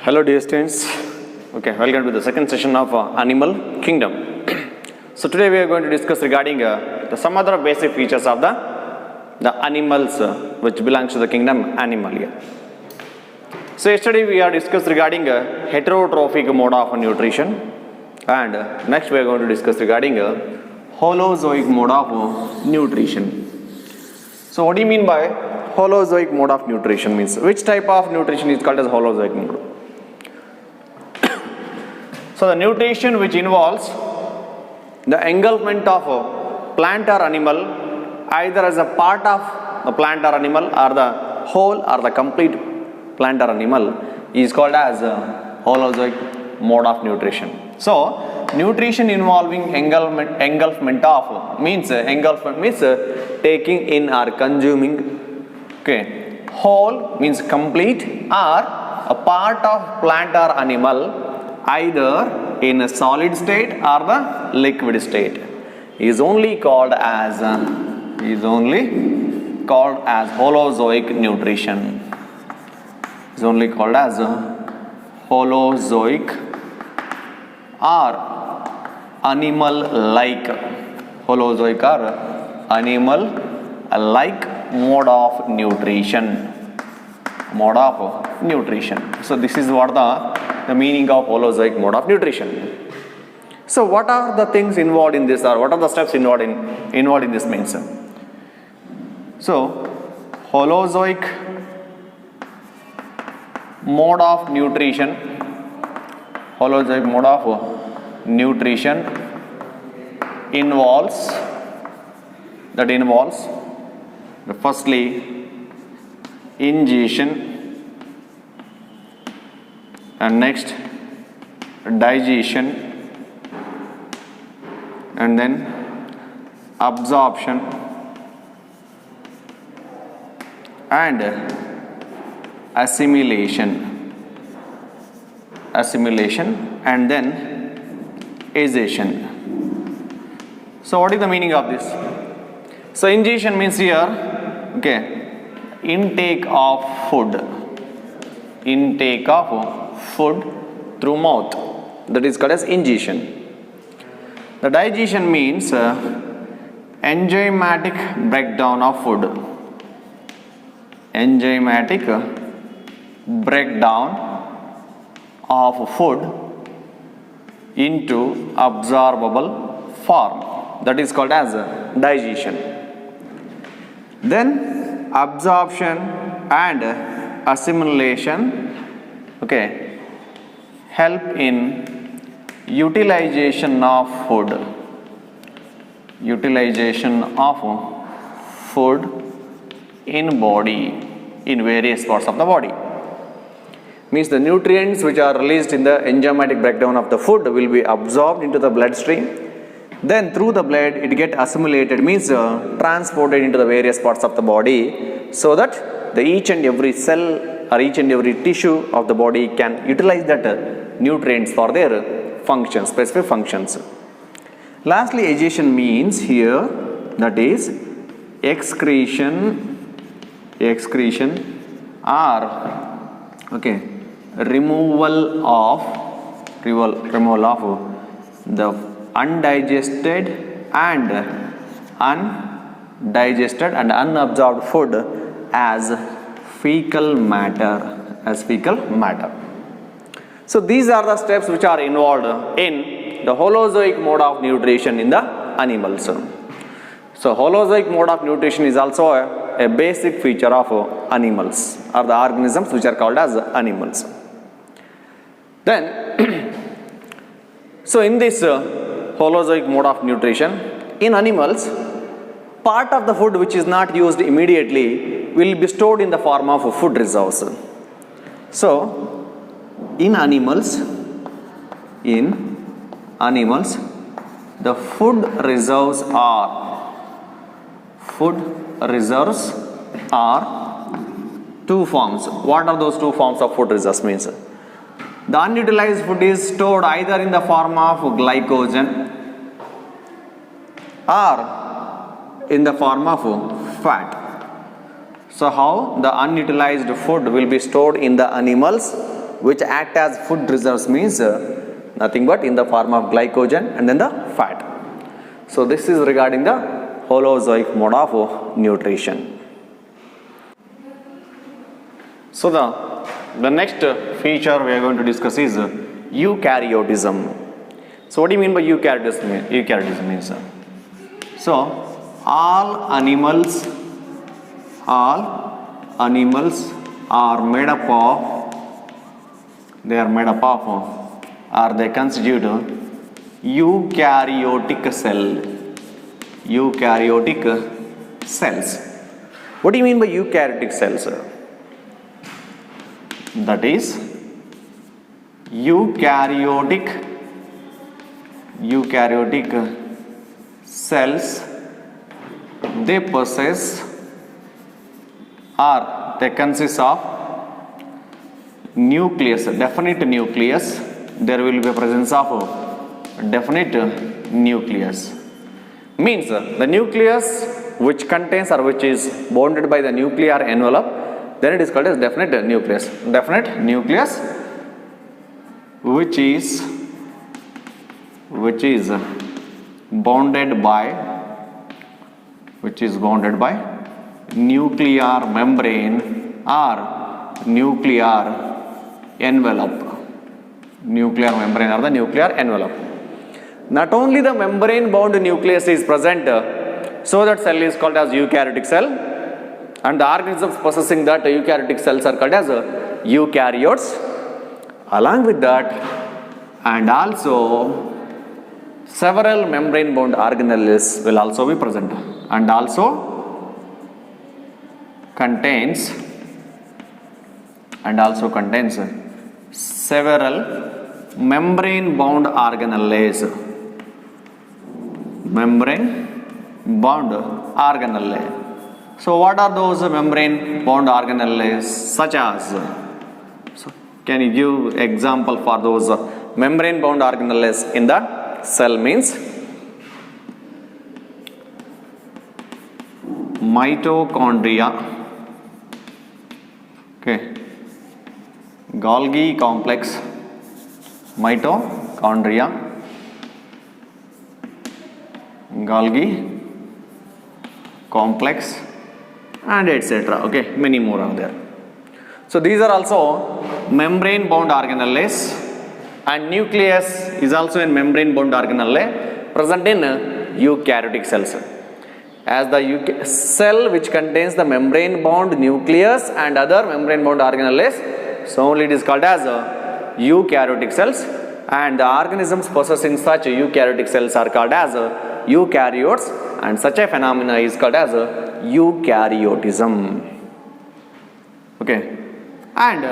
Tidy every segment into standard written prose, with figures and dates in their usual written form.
Hello dear students. Okay, welcome to the second session of Animal Kingdom. So today we are going to discuss regarding some other basic features of the animals which belongs to the kingdom Animalia. So yesterday we are discussed regarding heterotrophic mode of nutrition, and next we are going to discuss regarding holozoic mode of nutrition. So what do you mean by holozoic mode of nutrition? Means which type of nutrition is called as holozoic mode? So the nutrition which involves the engulfment of a plant or animal either as a part of the plant or animal or the whole or the complete plant or animal is called as a holozoic mode of nutrition. So nutrition involving engulfment of means taking in or consuming. Okay, whole means complete or a part of plant or animal either in a solid state or the liquid state is only called as holozoic nutrition. Is only called as holozoic or animal-like mode of nutrition. So this is what the meaning of holozoic mode of nutrition. So what are the things involved in this, or what are the steps involved in this means? So holozoic mode of nutrition involves firstly ingestion, and next digestion, and then absorption and assimilation, and then ascension. So what is the meaning of this? So ingestion means here, intake of food through mouth, that is called as ingestion. The digestion means enzymatic breakdown of food. Into absorbable form, that is called as digestion. Then absorption and assimilation help in utilization of food in body, in various parts of the body. Means the nutrients which are released in the enzymatic breakdown of the food will be absorbed into the bloodstream. Then through the blood it get assimilated, means transported into the various parts of the body, so that each and every cell or each and every tissue of the body can utilize that nutrients for their functions, specific functions. Lastly, ascension means here, that is excretion or removal of the undigested and unabsorbed food as fecal matter. So these are the steps which are involved in the holozoic mode of nutrition in the animals. So holozoic mode of nutrition is also a basic feature of animals, or the organisms which are called as animals. Then so in this holozoic mode of nutrition in animals, part of the food which is not used immediately will be stored in the form of food reserves. So in animals the food reserves are two forms. What are those two forms of food reserves? Means the unutilized food is stored either in the form of glycogen or in the form of fat. So how the unutilized food will be stored in the animals? which act as food reserves means nothing but in the form of glycogen and then the fat. So this is regarding the Holozoic mode of nutrition. So the next feature we are going to discuss is eukaryotism. So what do you mean by eukaryotism? Eukaryotism means so all animals are made up of, or they constitute eukaryotic cells. What do you mean by eukaryotic cells? That is eukaryotic cells, they possess or they consist of nucleus, definite nucleus. There will be a presence of definite nucleus. Means the nucleus which contains or which is bounded by the nuclear envelope, then it is called as definite nucleus. Definite nucleus which is bounded by nuclear membrane or nuclear envelope. Nuclear membrane or the nuclear envelope. Not only the membrane bound nucleus is present, so that cell is called as eukaryotic cell, and the organisms possessing that eukaryotic cells are called as eukaryotes. Along with that, and also several membrane bound organelles will also be present, and also contains several membrane bound organelles. So what are those membrane bound organelles? Such as, so can you give example for those membrane bound organelles in the cell? Means mitochondria, okay, Golgi complex, mitochondria, Golgi complex, and etc. Okay, many more are there. So these are also membrane bound organelles, and nucleus is also a membrane bound organelle present in eukaryotic cells. As the cell which contains the membrane bound nucleus and other membrane bound organelles, so only it is called as eukaryotic cells, and the organisms possessing such eukaryotic cells are called as eukaryotes, and such a phenomena is called as eukaryotism. Okay, and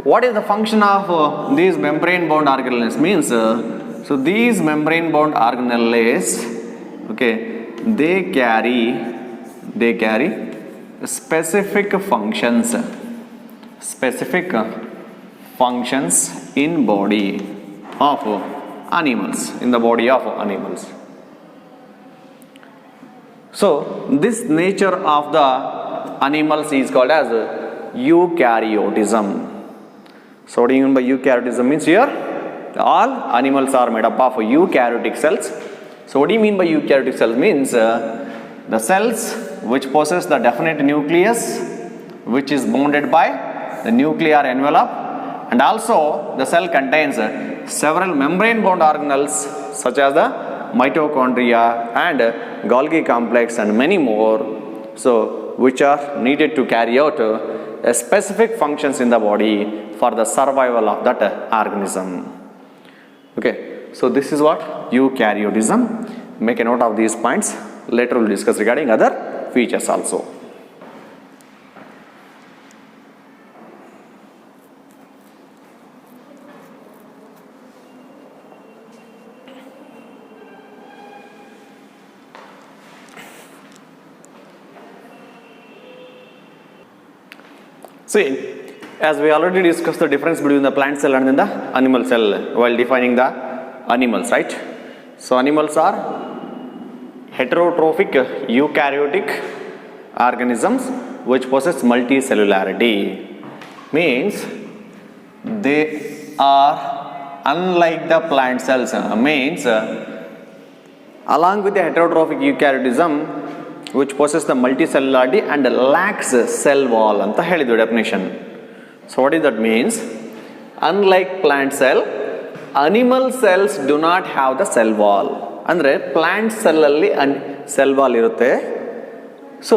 what is the function of these membrane bound organelles? Means so these membrane bound organelles, okay, they carry specific functions in body of animals, in the body of animals. So this nature of the animals is called as eukaryotism. So what do you mean by eukaryotism? Means here all animals are made up of eukaryotic cells. So what do you mean by eukaryotic cells? Means the cells which possess the definite nucleus which is bounded by the nuclear envelope, and also the cell contains several membrane bound organelles such as the mitochondria and Golgi complex and many more, so which are needed to carry out specific functions in the body for the survival of that organism. Okay, so this is what eukaryotism. Make a note of these points. Later we will discuss regarding other features also. See, as we already discussed the difference between the plant cell and then the animal cell while defining the animals, right? So animals are heterotrophic eukaryotic organisms which possess multicellularity. Means they are unlike the plant cells. Means along with the heterotrophic eukaryotism which possesses the multicellularity and lacks cell wall anta ಹೇಳಿದ್ವಿ definition. So what is that means? Unlike plant cell, animal cells do not have the cell wall. ಅಂದರೆ plant ಸೆಲ್ಲಲ್ಲಿ cell wall ಇರುತ್ತೆ, so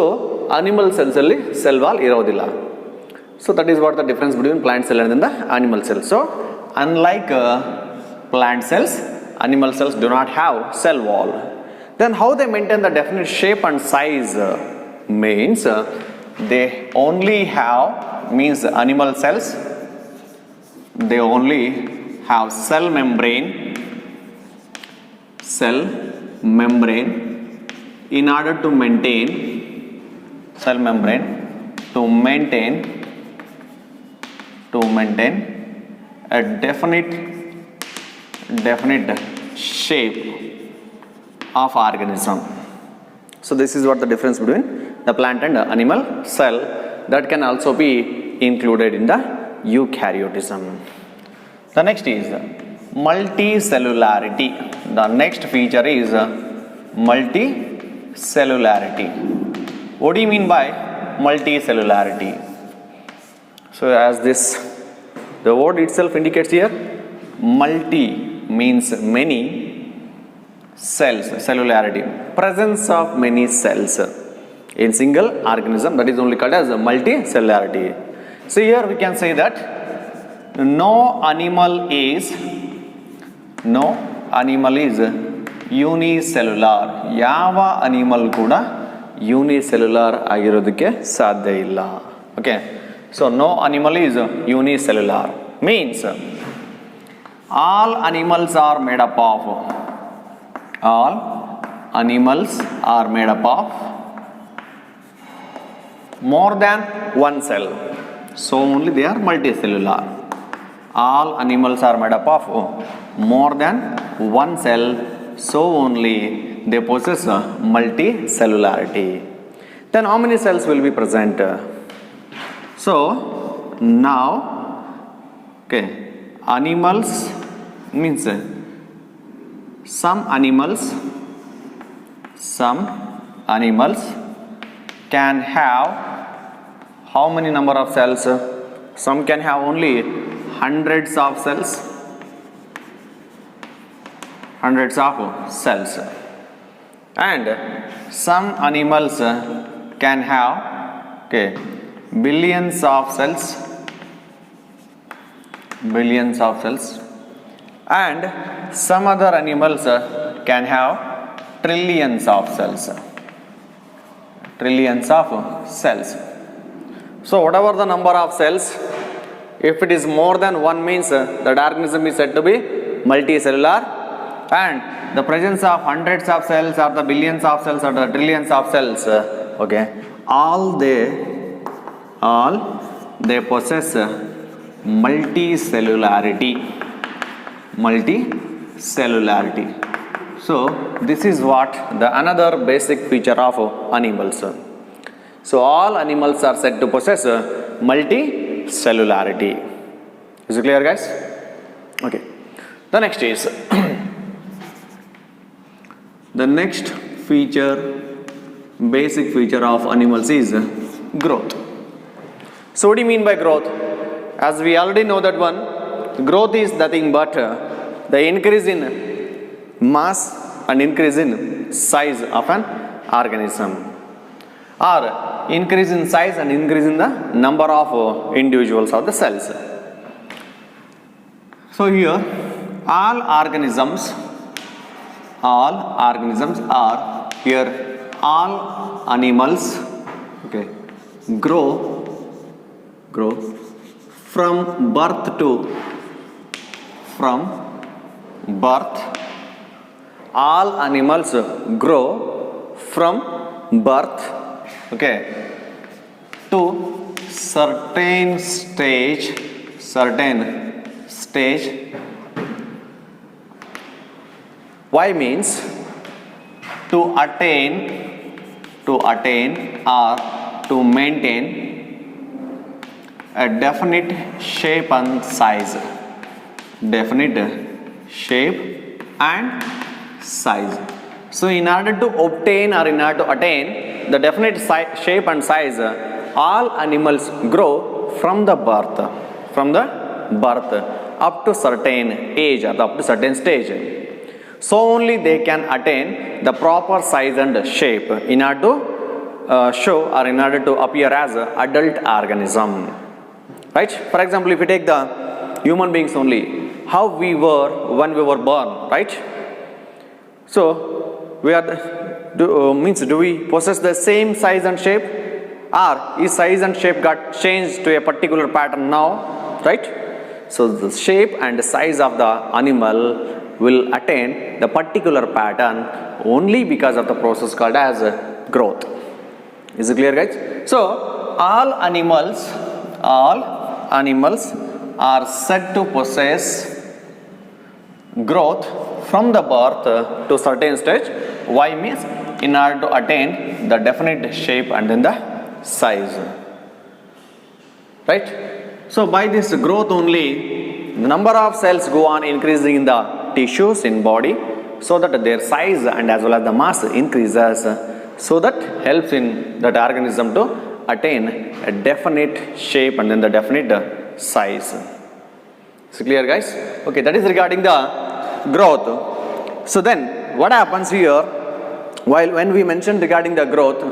animal ಸೆಲ್ಸಲ್ಲಿ cell wall ಇರೋದಿಲ್ಲ. So that is what the difference between plant cell and the animal cell. So unlike plant cells, animal cells do not have cell wall. Then how they maintain the definite shape and size means they only have, means animal cells, they only have cell membrane in order to maintain cell membrane to maintain a definite shape of organism. So this is what the difference between the plant and the animal cell that can also be included in the eukaryotism. The next is multicellularity. The next feature is multicellularity. What do you mean by multicellularity? So as the word itself indicates here, multi means many, cells, cellularity, presence of many cells in single organism, that is only called as multicellularity. So here we can say that no animal is unicellular. ಯಾವ animal ಕೂಡ unicellular ಆಗಿರೋದಕ್ಕೆ ಸಾಧ್ಯ ಇಲ್ಲ. Okay, so no animal is unicellular means all animals are made up of all animals are made up of more than one cell, so only they are multicellular. All animals are made up of more than one cell, so only they possess multicellularity. Then how many cells will be present? So now, okay, animals means some animals can have how many number of cells? Some can have only hundreds of cells, and some animals can have billions of cells, and some other animals can have trillions of cells. So whatever the number of cells, if it is more than one means that organism is said to be multicellular, and the presence of hundreds of cells or the billions of cells or the trillions of cells, all they possess multicellularity. So this is what the another basic feature of animals. So all animals are said to possess multicellularity. Is it clear, guys? Okay. The next is the next feature, basic feature of animals is growth. So what do you mean by growth? As we already know that one, growth is nothing but the increase in mass and increase in size of an organism, or increase in size and increase in the number of individuals of the cells. So here all organisms are here, all animals grow from birth. All animals grow from birth to certain stage. Why means to attain or to maintain a definite shape and size. Definite shape and size. So in order to obtain or in order to attain the definite shape and size, all animals grow from the birth up to certain age or up to certain stage. So only they can attain the proper size and shape in order to show or in order to appear as an adult organism. Right? For example, if we take the human beings only, how we were when we were born, right? So we are do we possess the same size and shape, or is size and shape got changed to a particular pattern now, right? So the shape and size of the animal will attain the particular pattern only because of the process called as growth. Is it clear, guys? So all animals are said to possess growth from the birth to certain stage. Why means in order to attain the definite shape and then the size. Right? So by this growth only, the number of cells go on increasing in the tissues in body, so that their size and as well as the mass increases, so that helps in that organism to attain a definite shape and then the definite size. Is it clear, guys? Okay, that is regarding the growth. So then what happens here, when we mentioned regarding the growth,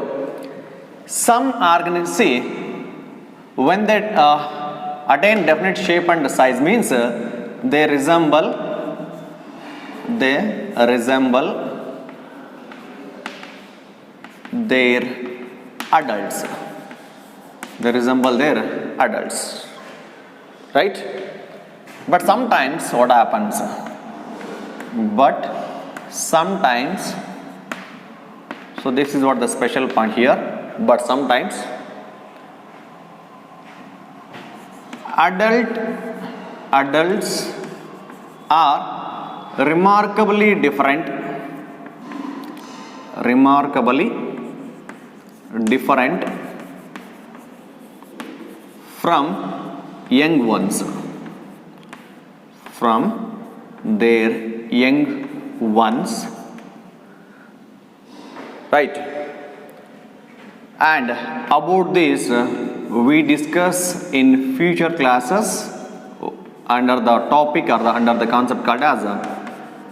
some organisms, see, when they attain definite shape and size means they resemble their adults. They resemble their adults, right? But sometimes what happens? So this is what the special point here. But sometimes adults are remarkably different from young ones, right? And about this we discuss in future classes under the topic or under the concept called as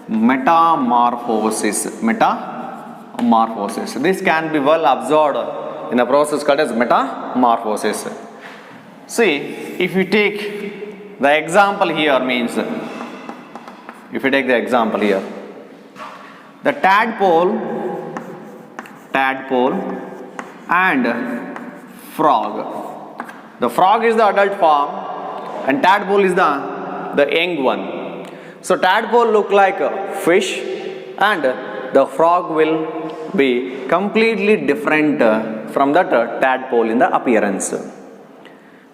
metamorphosis. This can be well observed in a process called as metamorphosis. See, if you take the example here means, the tadpole and frog. The frog is the adult form and tadpole is the young one. So tadpole look like a fish and the frog will be completely different from that tadpole in the appearance.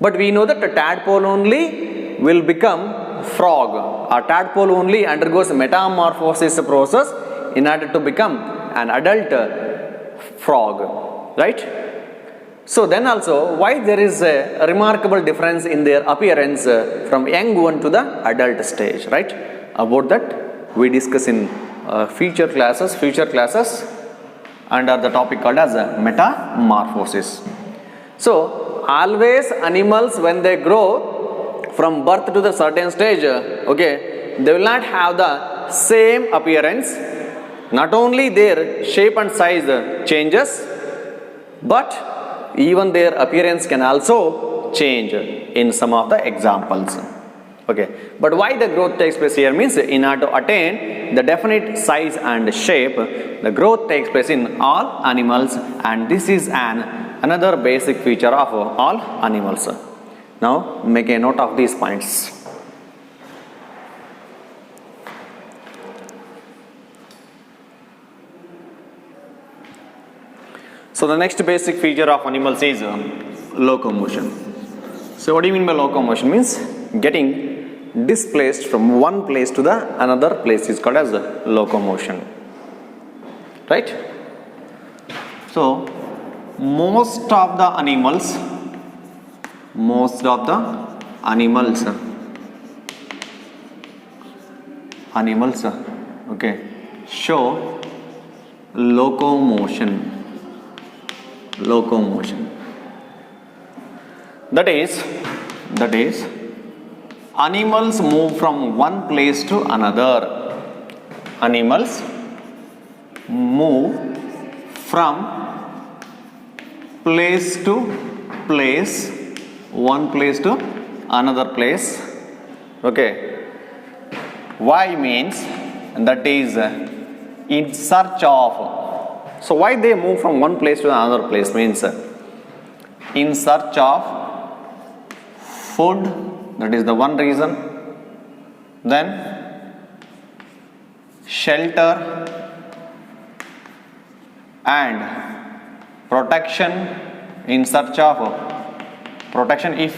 But we know that the tadpole only will become frog, or tadpole only undergoes metamorphosis process in order to become an adult frog, right? So then also, why there is a remarkable difference in their appearance from young one to the adult stage, right? About that we discuss in future classes under the topic called as metamorphosis. So always animals, when they grow from birth to the certain stage, okay, they will not have the same appearance. Not only their shape and size changes, but even their appearance can also change in some of the examples. Okay, but why the growth takes place here means in order to attain the definite size and shape, the growth takes place in all animals, and this is another basic feature of all animals. Now make a note of these points. So the next basic feature of animals is locomotion. So what do you mean by locomotion? Means getting displaced from one place to the another place is called as locomotion, right? So most of the animals most of the animals, okay, show locomotion. That is animals move from one place to another. Animals move from place to place, one place to another place. Okay. Why means that is in search of. So why they move from one place to another place means in search of food, that is the one reason. Then shelter and protection, in search of protection. If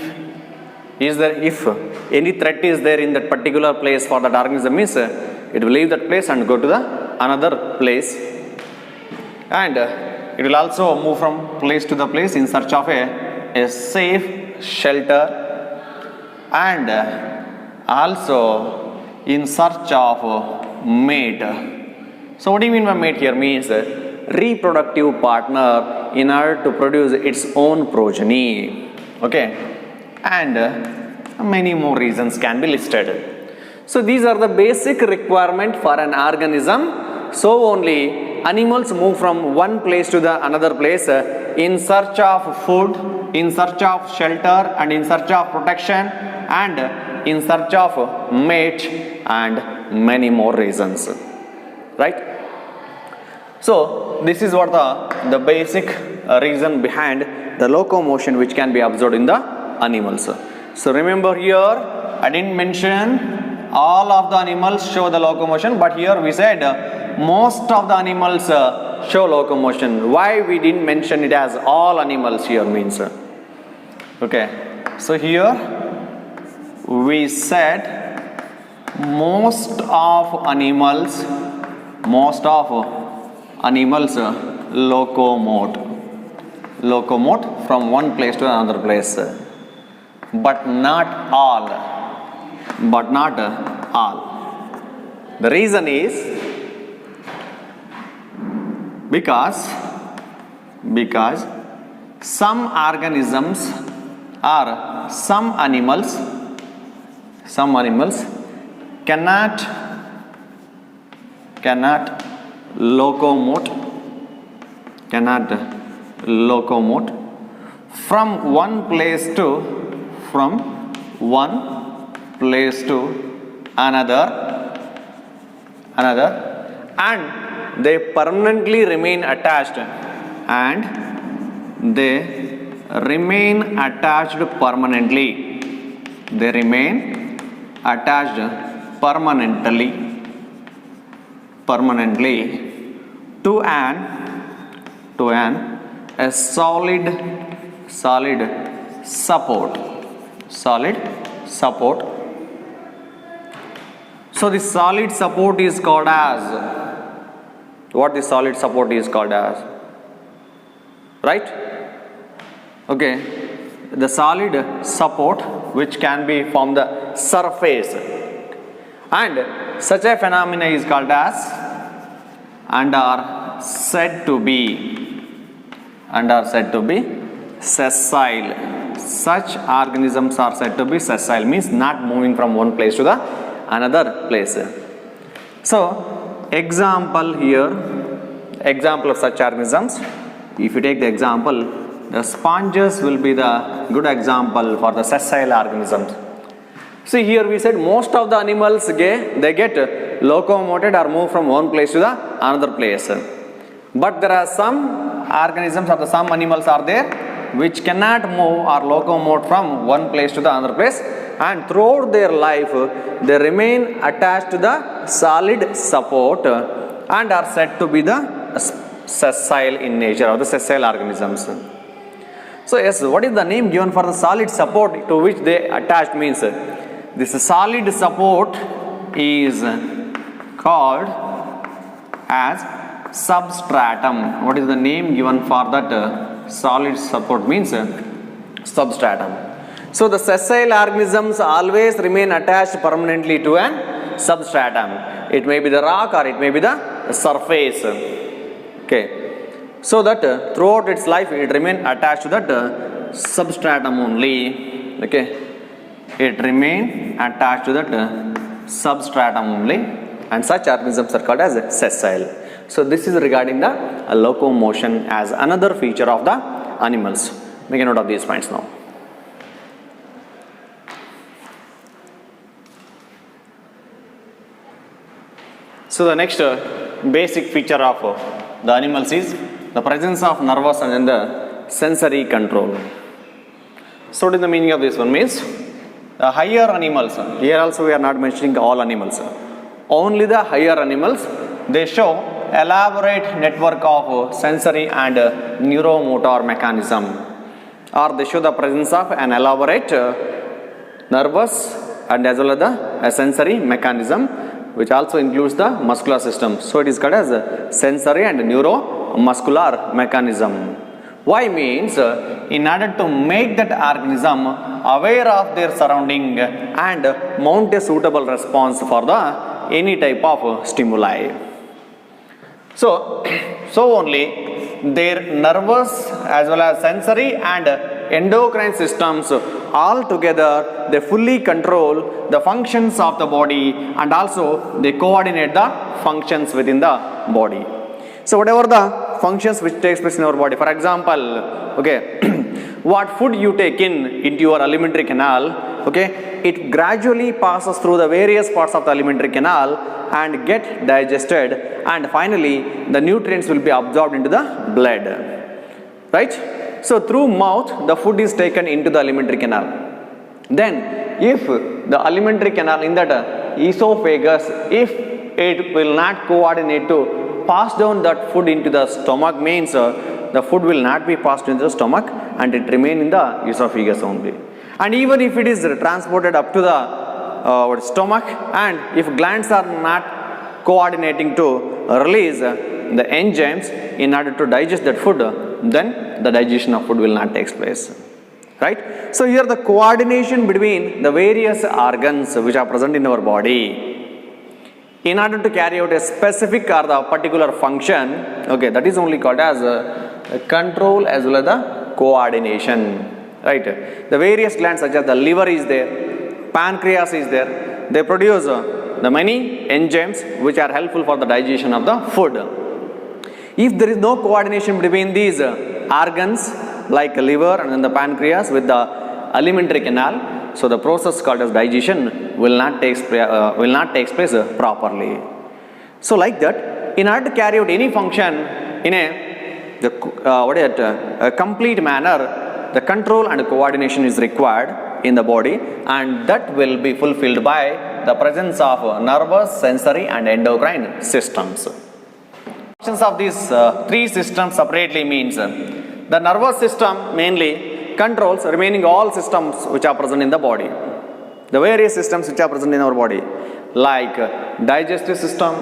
any threat is there in that particular place for that organism means it will leave that place and go to the another place, and it will also move from place to the place in search of a safe shelter, and also in search of mate. So what do you mean by mate here? Means reproductive partner in order to produce its own progeny. Okay, and many more reasons can be listed. So these are the basic requirement for an organism. So only animals move from one place to the another place in search of food, in search of shelter, and in search of protection, and in search of mate, and many more reasons, right? So this is what the basic reason behind the locomotion which can be observed in the animals. So remember here I didn't mention all of the animals show the locomotion, but here we said most of the animals show locomotion. Why we didn't mention it as all animals here means, okay, so here we said most of animals locomote from one place to another place, but not all. The reason is because some organisms or some animals cannot locomote from one place to another, and they permanently remain attached, permanently. They remain attached permanently to an a solid support. So the solid support is called as what? The solid support is called as, right? Okay, the solid support which can be from the surface, and such a phenomena is called as and are said to be sessile. Such organisms are said to be sessile, means not moving from one place to the another place. So example of such organisms, if you take the example, the sponges will be the good example for the sessile organisms. See here we said most of the animals they get locomoted or move from one place to the another place, but there are some organisms or some animals are there which cannot move or locomote from one place to the another place, and throughout their life they remain attached to the solid support and are said to be the sessile in nature, or the sessile organisms. So yes, what is the name given for the solid support to which they attached means this solid support is called as substratum. What is the name given for that solid support means substratum. So the sessile organisms always remain attached permanently to an substratum. It may be the rock or it may be the surface. Okay. So that throughout its life it remain attached to that substratum only. Okay. It remain attached to that substratum only, and such organisms are called as sessile. So this is regarding the locomotion as another feature of the animals. Make a note of these points now. So the next basic feature of the animals is the presence of nervous and the sensory control. So what is the meaning of this one? Means the higher animals, here also we are not mentioning all animals, only the higher animals, they show elaborate network of sensory and neuromotor mechanism, or they show the presence of an elaborate nervous and as well as the sensory mechanism, which also includes the muscular system. So it is called as sensory and neuromuscular mechanism. Why means in order to make that organism aware of their surrounding and mount a suitable response for the any type of stimuli. So only their nervous as well as sensory and endocrine systems all together, they fully control the functions of the body and also they coordinate the functions within the body. So whatever the functions which takes place in our body, for example, okay, what food you take into your alimentary canal, okay, it gradually passes through the various parts of the alimentary canal and get digested, and finally the nutrients will be absorbed into the blood, right? So through mouth the food is taken into the alimentary canal. Then if the alimentary canal in that esophagus, if it will not coordinate to pass down that food into the stomach, means the food will not be passed into the stomach and it remain in the esophagus only. And even if it is transported up to the stomach, and if glands are not coordinating to release the enzymes in order to digest that food, then the digestion of food will not take place, right? So here the coordination between the various organs which are present in our body in order to carry out a specific or the particular function, okay, that is only called as control as well as the coordination, right? The various glands such as the liver is there, pancreas is there, they produce the many enzymes which are helpful for the digestion of the food. If there is no coordination between these organs like liver and then the pancreas with the alimentary canal, so the process called as digestion will not take place properly. So like that, in order to carry out any function in a complete manner, the control and coordination is required in the body, and that will be fulfilled by the presence of nervous, sensory and endocrine systems. Functions of these three systems separately means the nervous system mainly controls remaining all systems which are present in the body. The various systems which are present in our body, like digestive system,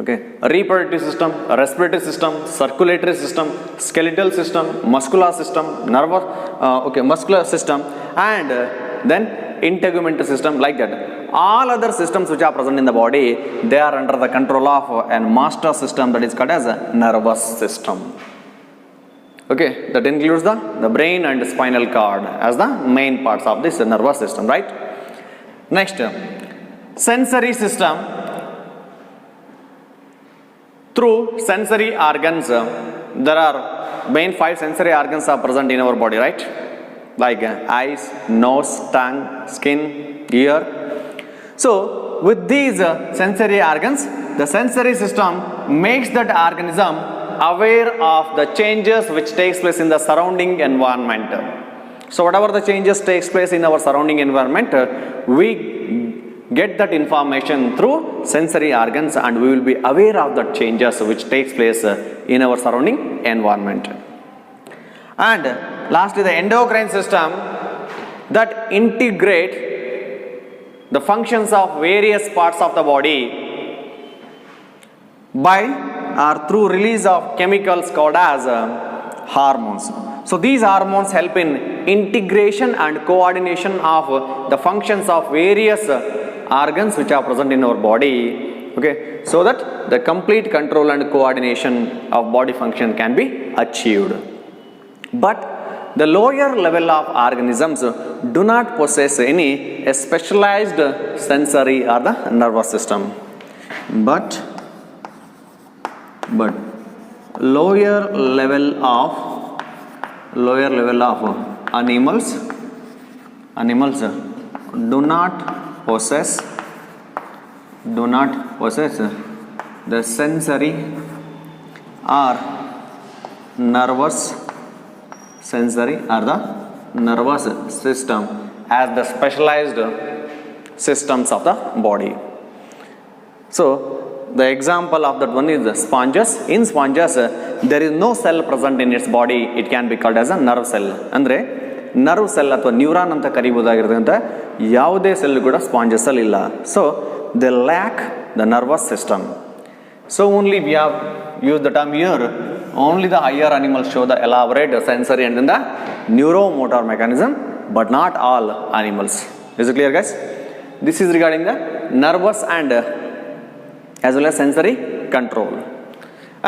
okay, reproductive system, respiratory system, circulatory system, skeletal system, muscular system, nervous, muscular system, and then integumentary system, like that. All other systems which are present in the body, they are under the control of a master system that is called as a nervous system. Okay, that includes the brain and spinal cord as the main parts of this nervous system, right? Next, sensory system. Through sensory organs, there are main 5 sensory organs are present in our body, right? Like eyes, nose, tongue, skin, ear. So with these sensory organs, the sensory system makes that organism aware of the changes which takes place in the surrounding environment. So whatever the changes takes place in our surrounding environment, we get that information through sensory organs and we will be aware of the changes which takes place in our surrounding environment. And lastly, the endocrine system that integrate the functions of various parts of the body by or through release of chemicals called as hormones. So these hormones help in integration and coordination of the functions of various organs which are present in our body. Okay, so that the complete control and coordination of body function can be achieved. But the lower level of organisms do not possess any specialized sensory or the nervous system. But lower level of animals do not possess the sensory or nervous system as the specialized systems of the body. So the example of that one is the sponges. In sponges, there is no cell present in its body. It can be called as a nerve cell. ಅಂದರೆ nerve cell ಅಥವಾ neuron ಅಂತ ಕರಿಬಹುದಾಗಿರ್ತಕ್ಕಂಥ ಯಾವುದೇ cell ಕೂಡ sponges ಅಲ್ಲಿ ಇಲ್ಲ. So they lac the nervous system. So only we have use the term here only the higher animals show the elaborate sensory and then the neuromotor mechanism, but not all animals. Is it clear, guys? This is regarding the nervous and as well as sensory control.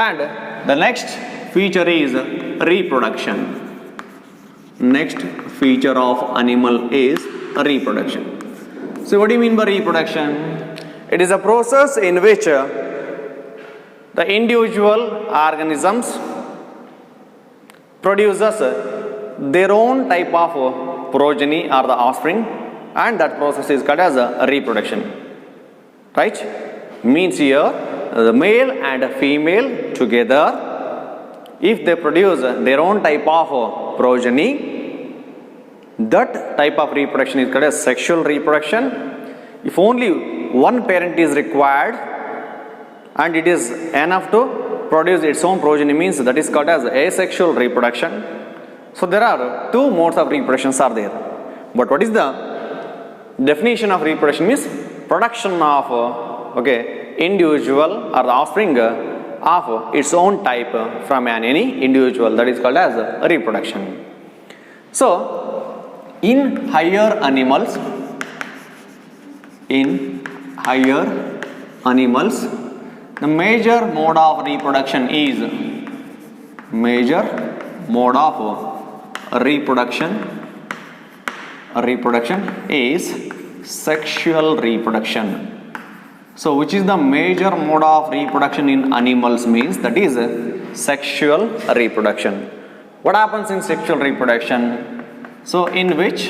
And the next feature is reproduction. Next feature of animal is reproduction. So what do you mean by reproduction? It is a process in which the individual organisms produces their own type of progeny or the offspring, and that process is called as reproduction. Right? Means here the male and female together, if they produce their own type of progeny, that type of reproduction is called as sexual reproduction. If only one parent is required and it is enough to produce its own progeny, means that is called as asexual reproduction. So there are two modes of reproductions are there. But what is the definition of reproduction? Means production of individual or the offspring of its own type from any individual, that is called as reproduction. So in higher animals, the major mode of reproduction is sexual reproduction. So which is the major mode of reproduction in animals? Means that is sexual reproduction. What happens in sexual reproduction? So in which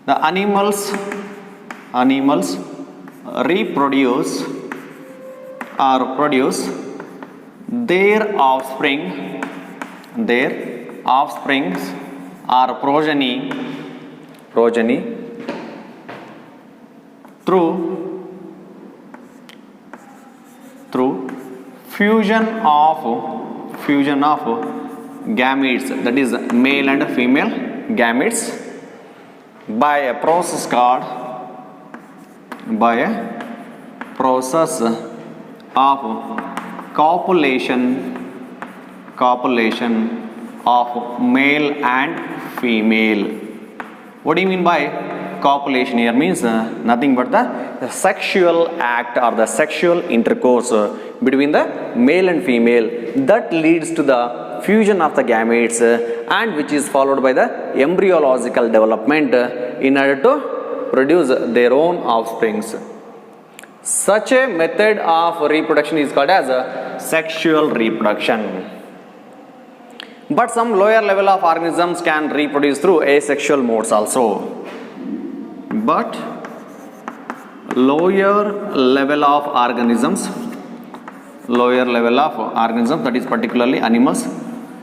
the animals reproduce or produce their offsprings or progeny through fusion of gametes, that is male and female gametes, by a process of copulation of male and female. What do you mean by copulation here? Means nothing but the sexual act or the sexual intercourse between the male and female that leads to the fusion of the gametes and which is followed by the embryological development in order to produce their own offsprings. Such a method of reproduction is called as sexual reproduction. But some lower level of organisms can reproduce through asexual modes also. But lower level of organisms, that is particularly animals,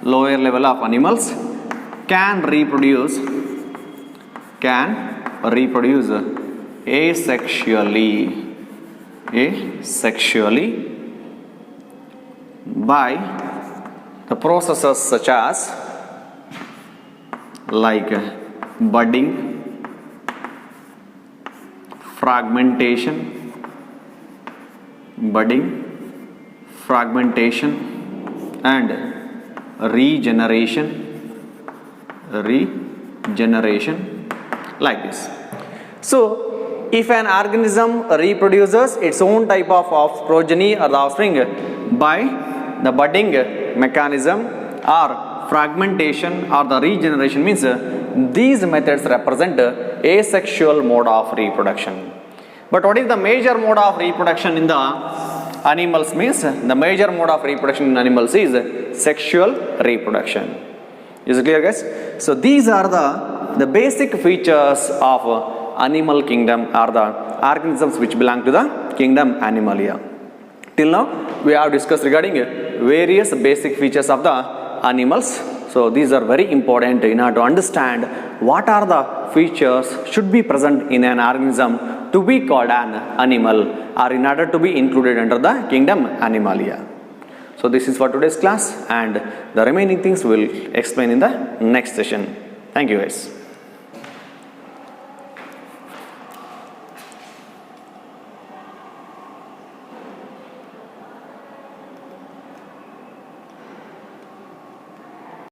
lower level of animals can reproduce asexually by the processes such as like budding, fragmentation and regeneration, like this. So if an organism reproduces its own type of progeny or the offspring by the budding mechanism or fragmentation or the regeneration, means these methods represent asexual mode of reproduction. But what is the major mode of reproduction in the animals? Means the major mode of reproduction in animals is sexual reproduction. Is it clear, guys? So these are the basic features of animal kingdom, or the organisms which belong to the kingdom Animalia. Till now we have discussed regarding various basic features of the animals. So these are very important in order to understand what are the features should be present in an organism to be called an animal, or in order to be included under the kingdom Animalia. So this is for today's class, and the remaining things we will explain in the next session. Thank you, guys.